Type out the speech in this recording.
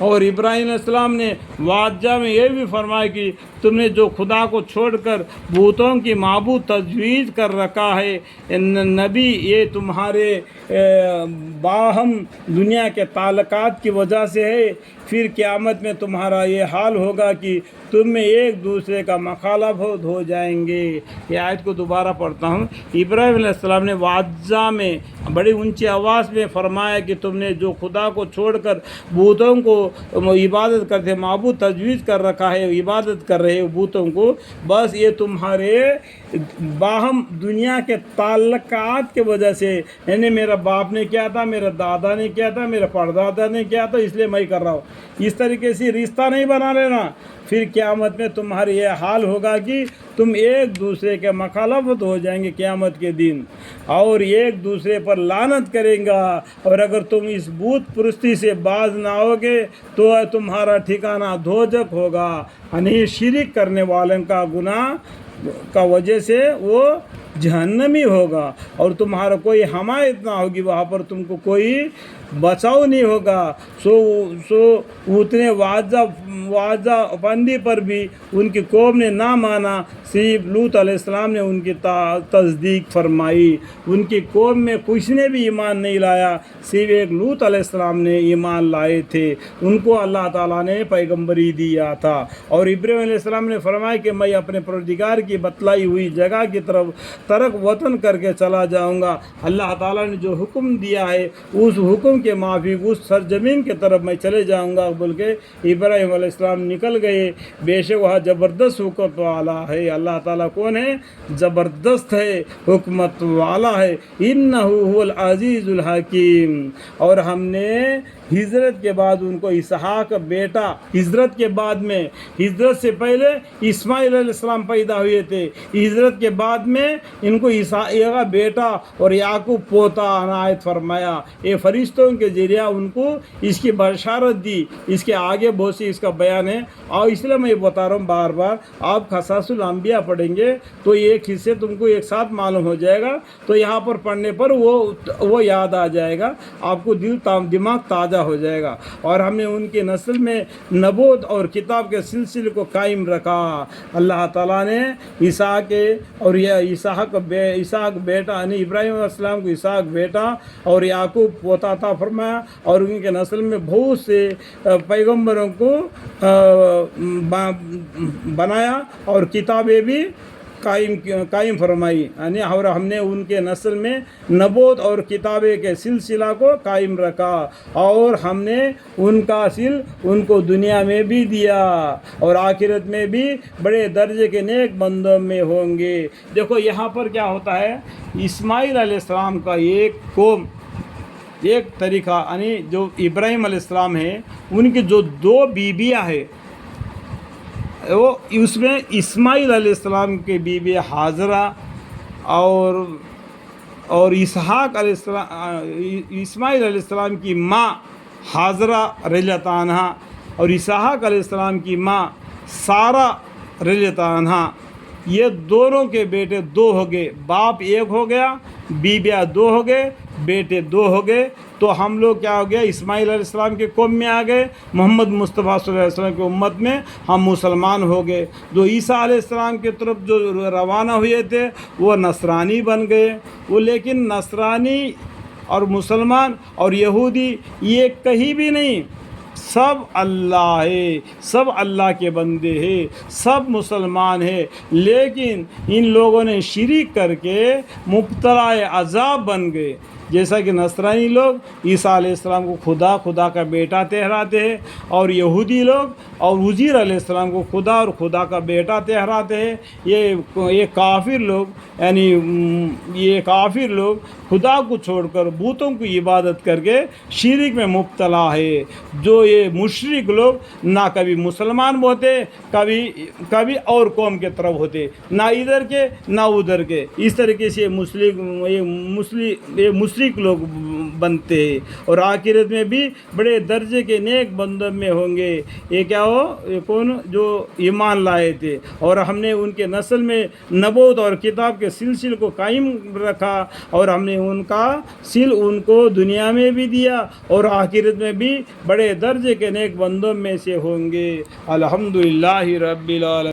اور ابراہیم علیہ السلام نے واجہ میں یہ بھی فرمایا کہ تم نے جو خدا کو چھوڑ کر بتوں کی معبود تجویز کر رکھا ہے نبی، یہ تمہارے باہم دنیا کے تعلقات کی وجہ سے ہے، پھر قیامت میں تمہارا یہ حال ہوگا کہ تم میں ایک دوسرے کا مخالف ہو جائیں گے۔ یہ آیت کو دوبارہ پڑھتا ہوں۔ ابراہیم علیہ السلام نے واجہ میں بڑی اونچی آواز میں فرمایا کہ تم نے جو خدا کو چھوڑ کر بتوں کو عبادت کرتے، معبود تجویز کر رکھا ہے، عبادت کر رہے ہو بتوں کو، بس یہ تمہارے باہم دنیا کے تعلقات کی وجہ سے، یعنی میرا باپ نے کیا تھا، میرا دادا نے کیا تھا، میرا پردادا نے کیا تھا، اس لیے میں کر رہا ہوں، اس طریقے سے رشتہ نہیں بنا لینا۔ پھر قیامت میں تمہاری یہ حال ہوگا کہ تم ایک دوسرے کے مخالفت ہو جائیں گے قیامت کے دن، اور ایک دوسرے پر لعنت کریں گا، اور اگر تم اس بت پرستی سے باز نہ ہوگے تو تمہارا ٹھکانہ دوزخ ہوگا، یعنی شرک کرنے والوں کا گناہ کا وجہ سے وہ جہنمی ہوگا، اور تمہارا کوئی حمایت نہ ہوگی، وہاں پر تم کو کوئی بچاؤ نہیں ہوگا۔ سو اتنے واضح بندی پر بھی ان کی قوم نے نہ مانا، صرف لوط علیہ السلام نے ان کی تصدیق فرمائی۔ ان کی قوم میں کسی نے بھی ایمان نہیں لایا، صرف ایک لوط علیہ السلام نے ایمان لائے تھے، ان کو اللہ تعالیٰ نے پیغمبری دیا تھا۔ اور ابراہیم علیہ السلام نے فرمایا کہ میں اپنے پروردگار کی بتلائی ہوئی جگہ کی طرف ترک وطن کر کے چلا جاؤں گا، اللہ تعالیٰ نے جو حکم دیا ہے اس حکم کے مافک اس سرزمین کی طرف میں چلے جاؤں گا بول کے ابراہیم علیہ السلام نکل گئے۔ بے شک وہاں زبردست حکمت والا ہے، اللہ تعالیٰ کون ہے؟ زبردست ہے، حکمت والا ہے، انہ هو العزیز الحکیم۔ اور ہم نے ہجرت کے بعد ان کو اسحاق بیٹا، ہجرت کے بعد میں، ہجرت سے پہلے اسماعیل علیہ السلام پیدا ہوئے تھے، ہجرت کے بعد میں ان کو اسحاق بیٹا اور یعقوب پوتا عنایت فرمایا۔ یہ فرشتوں کے ذریعہ ان کو اس کی بشارت دی، اس کے آگے بہت سی اس کا بیان ہے، اور اس لیے میں بتا رہا ہوں بار بار، آپ قصص الانبیاء پڑھیں گے تو ایک حصے تم کو ایک ساتھ معلوم ہو جائے گا، تو یہاں پر پڑھنے پر وہ یاد آ جائے گا، آپ کو دماغ تازہ ہو جائے گا۔ اور ہم نے ان کی نسل میں نبوت اور کتاب کے سلسلے کو قائم رکھا۔ اللہ تعالیٰ نے اسحاق اور اسحاق بیٹا، یعنی ابراہیم علیہ السلام کو اسحاق بیٹا اور یعقوب پوتا عطا فرمایا، اور ان کے نسل میں بہت سے پیغمبروں کو بنایا اور کتابیں بھی قائم فرمائی، یعنی اور ہم نے ان کے نسل میں نبوت اور کتابیں کے سلسلہ کو قائم رکھا، اور ہم نے ان کا ان کو دنیا میں بھی دیا، اور آخرت میں بھی بڑے درجے کے نیک بندوں میں ہوں گے۔ دیکھو یہاں پر کیا ہوتا ہے، اسماعیل علیہ السلام کا ایک قوم، ایک طریقہ، یعنی جو ابراہیم علیہ السلام ہے ان کی جو دو بیویاں ہیں، وہ اس میں اسماعیل علیہ السلام کی بیوی حاجرہ اور اسحاق علیہ السلام، اسماعیل علیہ السلام کی ماں حاجرہ رضی اللہ عنہا، اور اسحاق علیہ السلام کی ماں سارہ رضی اللہ عنہا، یہ دونوں کے بیٹے دو ہو گئے، باپ ایک ہو گیا، بیویاں دو ہو گئے، بیٹے دو ہو گئے، تو ہم لوگ کیا ہو گیا، اسماعیل علیہ السلام کے قوم میں آ گئے، محمد مصطفیٰ صلی اللہ علیہ وسلم کی امت میں ہم مسلمان ہو گئے۔ جو عیسیٰ علیہ السلام کی طرف جو روانہ ہوئے تھے وہ نصرانی بن گئے، وہ لیکن نصرانی اور مسلمان اور یہودی یہ کہیں بھی نہیں، سب اللہ ہے، سب اللہ کے بندے ہیں، سب مسلمان ہیں، لیکن ان لوگوں نے شرک کر کے مبتلا عذاب بن گئے۔ جیسا کہ نصرانی لوگ عیسیٰ علیہ السلام کو خدا کا بیٹا ٹھہراتے ہیں، اور یہودی لوگ اور عزیر علیہ السلام کو خدا اور خدا کا بیٹا ٹھہراتے ہیں۔ یہ کافر لوگ، یعنی یہ کافر لوگ خدا کو چھوڑ کر بتوں کی عبادت کر کے شرک میں مبتلا ہے۔ جو یہ مشرک لوگ نہ کبھی مسلمان ہوتے، کبھی اور قوم کے طرف ہوتے، نہ ادھر کے نہ ادھر کے، اس طریقے سے مشرک مشرک لوگ بنتے ہیں، اور آخرت میں بھی بڑے درجے کے نیک بندوں میں ہوں گے۔ یہ کیا ہو، یہ کون جو ایمان لائے تھے، اور ہم نے ان کے نسل میں نبوت اور کتاب کے سلسلے کو قائم رکھا، اور ہم نے ان کا سل ان کو دنیا میں بھی دیا اور آخرت میں بھی بڑے درجے کے نیک بندوں میں سے ہوں گے۔ الحمدللہ رب العالمین۔